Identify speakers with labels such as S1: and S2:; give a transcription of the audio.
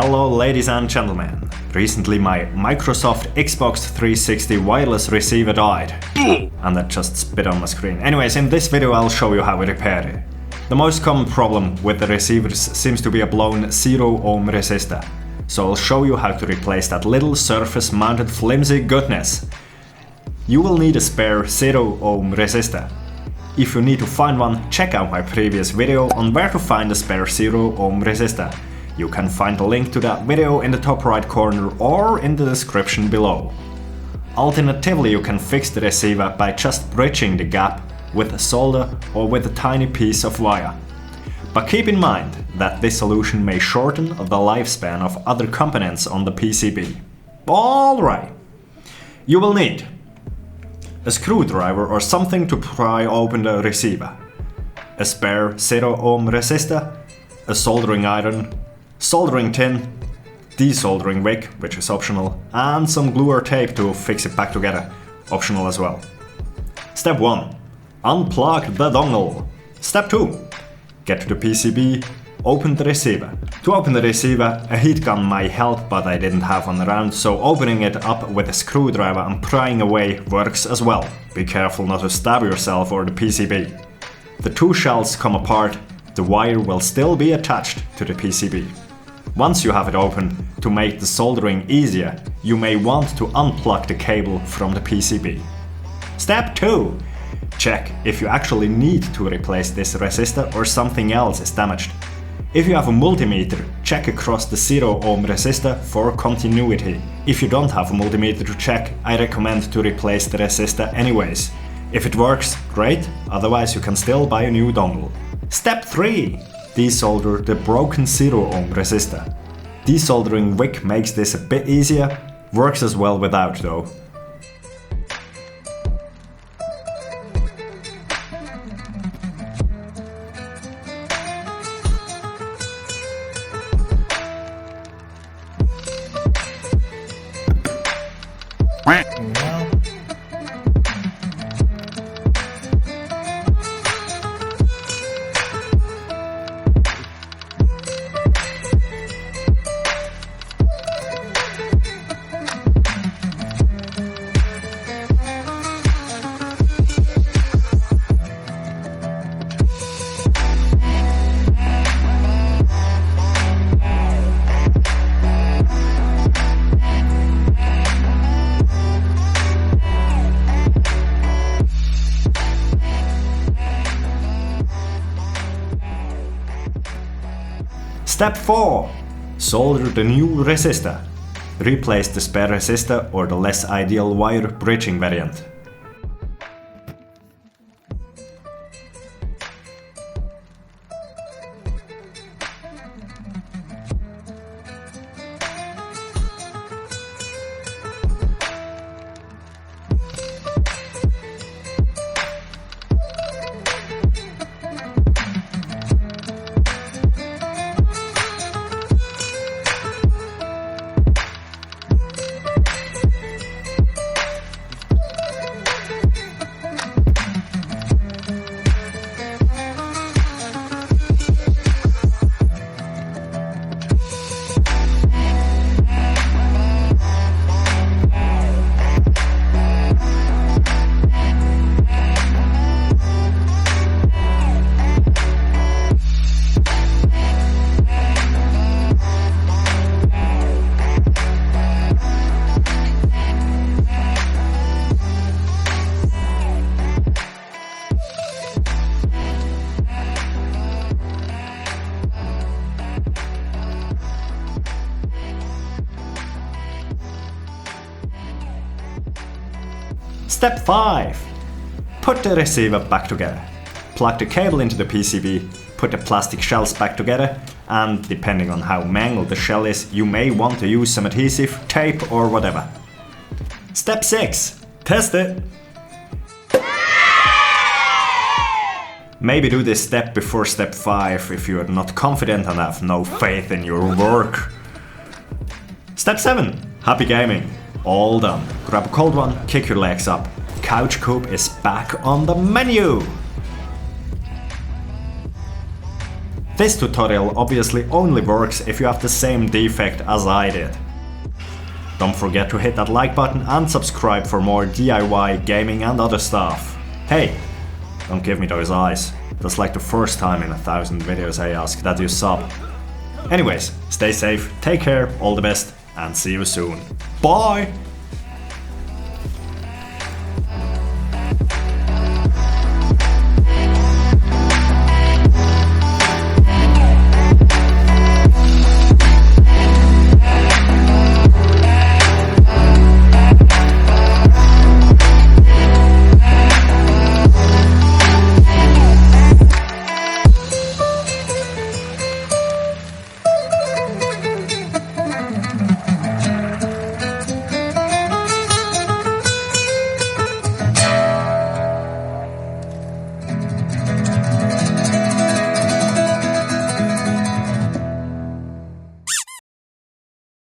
S1: Hello ladies and gentlemen. Recently my Microsoft Xbox 360 wireless receiver died. And that just spit on my screen. Anyways, in this video I'll show you how we repair it. The most common problem with the receivers seems to be a blown 0 ohm resistor. So I'll show you how to replace that little surface mounted flimsy goodness. You will need a spare 0 ohm resistor. If you need to find one, check out my previous video on where to find a spare 0 ohm resistor. You can find the link to that video in the top right corner or in the description below. Alternatively, you can fix the receiver by just bridging the gap with a solder or with a tiny piece of wire. But keep in mind that this solution may shorten the lifespan of other components on the PCB. Alright, you will need a screwdriver or something to pry open the receiver, a spare 0 ohm resistor, a soldering iron, soldering tin, desoldering wick, which is optional, and some glue or tape to fix it back together, optional as well. Step 1. Unplug the dongle. Step 2. Get to the PCB, open the receiver. To open the receiver, a heat gun might help, but I didn't have one around, so opening it up with a screwdriver and prying away works as well. Be careful not to stab yourself or the PCB. The two shells come apart, the wire will still be attached to the PCB. Once you have it open, to make the soldering easier, you may want to unplug the cable from the PCB. Step 2. Check if you actually need to replace this resistor or something else is damaged. If you have a multimeter, check across the 0 ohm resistor for continuity. If you don't have a multimeter to check, I recommend to replace the resistor anyways. If it works, great, otherwise you can still buy a new dongle. Step 3. Desolder the broken 0 ohm resistor. Desoldering wick makes this a bit easier, works as well without though. Step 4. Solder the new resistor. Replace the spare resistor or the less ideal wire bridging variant. Step 5. Put the receiver back together. Plug the cable into the PCB, put the plastic shells back together, and depending on how mangled the shell is, you may want to use some adhesive, tape or whatever. Step 6. Test it! Maybe do this step before step 5 if you are not confident and have no faith in your work. Step 7. Happy gaming. All done. Grab a cold one, kick your legs up. Couch Coop is back on the menu! This tutorial obviously only works if you have the same defect as I did. Don't forget to hit that like button and subscribe for more DIY, gaming and other stuff. Hey, don't give me those eyes. That's like the first time in 1,000 videos I ask that you sub. Anyways, stay safe, take care, all the best, and see you soon. Bye!